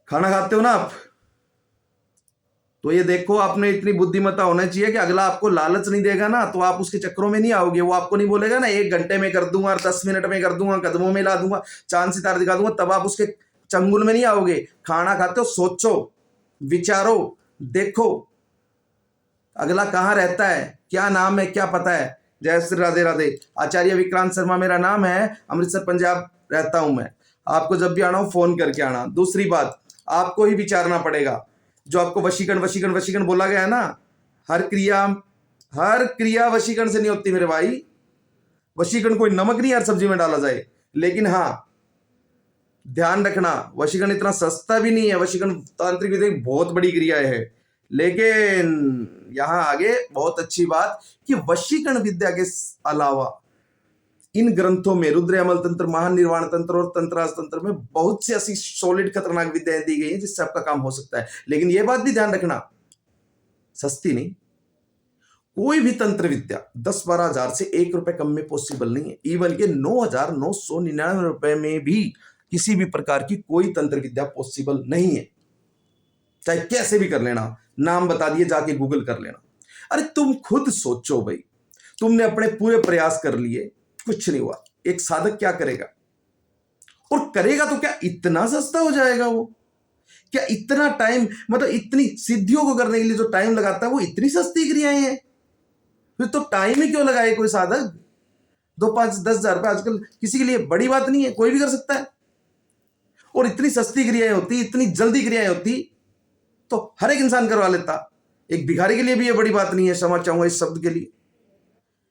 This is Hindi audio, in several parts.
खाना खाते हो ना आप, तो ये देखो आपने इतनी बुद्धिमत्ता होना चाहिए कि अगला आपको लालच नहीं देगा ना तो आप उसके चक्करों में नहीं आओगे। वो आपको नहीं बोलेगा ना 1 घंटे में कर दूंगा, 10 मिनट में कर दूंगा, कदमों में ला दूंगा, चांद सितारे दिखा दूंगा, तब आप उसके चंगुल में नहीं आओगे। खाना खाते हो सोचो, विचारो, देखो अगला कहाँ रहता है, क्या नाम है, क्या पता है। जय श्री राधे राधे। आचार्य विक्रांत शर्मा मेरा नाम है, अमृतसर पंजाब रहता हूं मैं। आपको जब भी आना हो फोन करके आना। दूसरी बात, आपको ही विचारना पड़ेगा। जो आपको वशीकरण वशीकरण वशीकरण बोला गया है ना, हर क्रिया वशीकरण से नहीं होती मेरे भाई। वशीकरण कोई नमक नहीं हर सब्जी में डाला जाए, लेकिन हाँ ध्यान रखना वशीकरण इतना सस्ता भी नहीं है। वशीकरण तांत्रिक विधि बहुत बड़ी क्रिया है, लेकिन यहां आगे बहुत अच्छी बात कि वशीकरण विद्या के अलावा इन ग्रंथों में रुद्र अमल तंत्र, महानिर्वाण तंत्र और तंत्रास तंत्र में बहुत सी ऐसी सॉलिड खतरनाक विद्याएं दी गई हैं जिससे आपका काम हो सकता है। लेकिन यह बात भी ध्यान रखना, सस्ती नहीं। कोई भी तंत्र विद्या 10-12 हजार से 1 रुपए कम में पॉसिबल नहीं है। इवन के 9,999 रुपए में भी किसी भी प्रकार की कोई तंत्र विद्या पॉसिबल नहीं है, चाहे कैसे भी कर लेना। नाम बता दिए, जाके गूगल कर लेना। अरे तुम खुद सोचो भाई, तुमने अपने पूरे प्रयास कर लिए, कुछ नहीं हुआ। एक साधक क्या करेगा, और करेगा तो क्या इतना सस्ता हो जाएगा वो? क्या इतना टाइम, मतलब इतनी सिद्धियों को करने के लिए जो टाइम लगाता है वो इतनी सस्ती क्रियाएं हैं? फिर तो टाइम ही क्यों लगाए कोई साधक? 2, 5, 10 हजार रुपए आजकल किसी के लिए बड़ी बात नहीं है, कोई भी कर सकता है। और इतनी सस्ती क्रियाएं होती, इतनी जल्दी क्रियाएं होती तो हर एक इंसान करवा लेता। एक भिखारी के लिए भी ये बड़ी बात नहीं है, क्षमा चाहूंगा इस शब्द के लिए।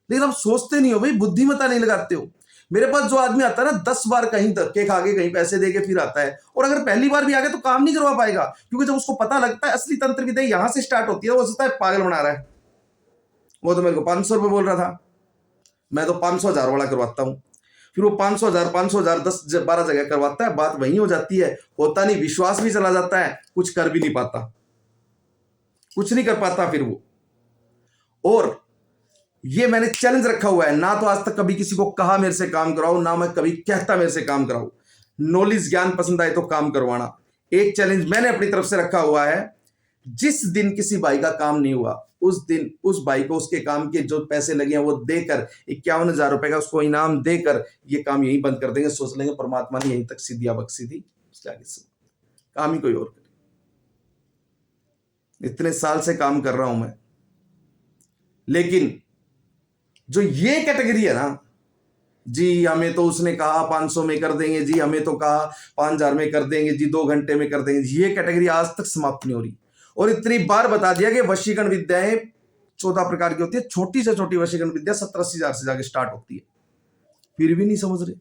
लेकिन आप सोचते नहीं हो भाई, बुद्धिमत्ता नहीं लगाते हो। मेरे पास जो आदमी आता है ना 10 बार कहीं धक्के खा के, कहीं पैसे दे के फिर आता है, और अगर पहली बार भी आ गया तो काम नहीं करवा पाएगा, क्योंकि जब उसको पता लगता है असली तंत्र विद्या यहां से स्टार्ट होती है, वो सोचता है पागल बना रहा है। वो तो मेरे को 500 रुपये बोल रहा था, मैं तो 500 हजार वाला करवाता हूं। फिर वो 500 हजार 10-12 जगह करवाता है, बात वहीं हो जाती है। होता नहीं, विश्वास भी चला जाता है, कुछ कर भी नहीं पाता, कुछ नहीं कर पाता फिर वो। और ये मैंने चैलेंज रखा हुआ है, ना तो आज तक कभी किसी को कहा मेरे से काम कराओ, ना मैं कभी कहता मेरे से काम कराओ। नॉलेज ज्ञान पसंद आए तो काम करवाना, एक चैलेंज मैंने अपनी तरफ से रखा हुआ है। जिस दिन किसी भाई का काम नहीं हुआ, उस दिन उस भाई को उसके काम के जो पैसे लगे हैं वो देकर, 51,000 रुपए का उसको इनाम देकर ये काम यहीं बंद कर देंगे। सोच लेंगे परमात्मा ने यहीं तक सिद्धियां बख्शी थी, उसके आगे से काम ही कोई और करे। इतने साल से काम कर रहा हूं मैं, लेकिन जो ये कैटेगरी है ना, जी हमें तो उसने कहा 500 में कर देंगे, जी हमें तो कहा 5,000 में कर देंगे, जी 2 घंटे में कर देंगे, ये कैटेगरी आज तक समाप्त नहीं हो रही। और इतनी बार बता दिया कि वशीकरण विद्याएं 14 प्रकार की होती है। छोटी से छोटी वशीकरण विद्या 70-80 हजार से जाके स्टार्ट होती है, फिर भी नहीं समझ रहे।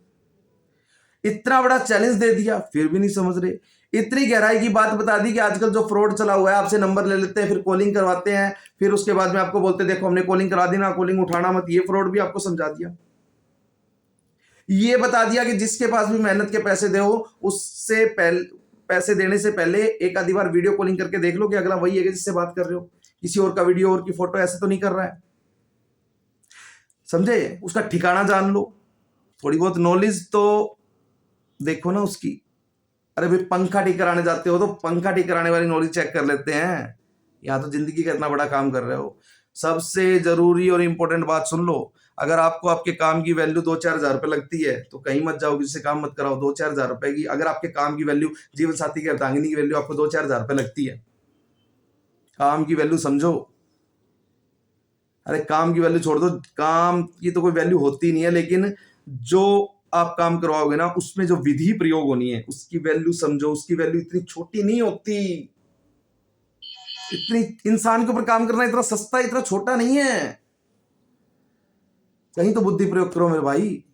इतना बड़ा चैलेंज दे दिया, फिर भी नहीं समझ रहे। इतनी गहराई की बात बता दी कि आजकल जो फ्रॉड चला हुआ है, आपसे नंबर ले लेते हैं, फिर कॉलिंग करवाते हैं, फिर उसके बाद में आपको बोलते हैं देखो हमने कॉलिंग करा दी ना, कॉलिंग उठाना मत। ये फ्रॉड भी आपको समझा दिया। ये बता दिया कि जिसके पास भी मेहनत के पैसे दे, उससे पैसे देने से पहले एक आधी बार वीडियो कॉलिंग करके देख लो कि अगला वही है जिससे बात कर रहे हो, किसी और का वीडियो और की फोटो ऐसे तो नहीं कर रहा है। समझे? उसका ठिकाना जान लो, थोड़ी बहुत नॉलेज तो देखो ना उसकी। अरे भाई पंखा ठीक कराने जाते हो तो पंखा ठीक कराने वाली नॉलेज चेक कर लेते हैं। यहाँ तो जिंदगी का इतना बड़ा काम कर रहे हो। सबसे जरूरी और इंपॉर्टेंट बात सुन लो, अगर आपको आपके काम की वैल्यू 2-4 हजार रुपए लगती है तो कहीं मत जाओ, किसी से काम मत कराओ। 2-4 हजार रुपए की, अगर आपके काम की वैल्यू, जीवन साथी की अर्धांगिनी की वैल्यू आपको 2-4 हजार रुपए लगती है, काम की वैल्यू समझो। अरे काम की वैल्यू छोड़ दो, काम की तो कोई वैल्यू होती नहीं है, लेकिन जो आप काम करवाओगे ना, उसमें जो विधि प्रयोग होनी है उसकी वैल्यू समझो। उसकी वैल्यू इतनी छोटी नहीं होती। इतनी इंसान के ऊपर काम करना इतना सस्ता, इतना छोटा नहीं है। कहीं तो बुद्धि प्रयोग करो मेरे भाई।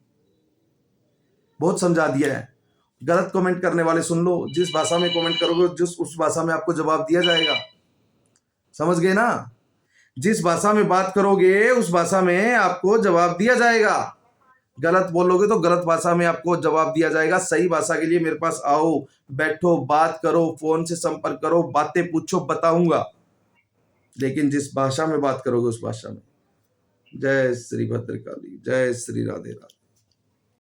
बहुत समझा दिया है। गलत कमेंट करने वाले सुन लो, जिस भाषा में कमेंट करोगे जिस उस भाषा में आपको जवाब दिया जाएगा। समझ गए ना? जिस भाषा में बात करोगे उस भाषा में आपको जवाब दिया जाएगा। गलत बोलोगे तो गलत भाषा में आपको जवाब दिया जाएगा। सही भाषा के लिए मेरे पास आओ, बैठो, बात करो, फोन से संपर्क करो, बातें पूछो, बताऊंगा। लेकिन जिस भाषा में बात करोगे उस भाषा में। जय श्री भद्रकाली, जय श्री राधे राधे।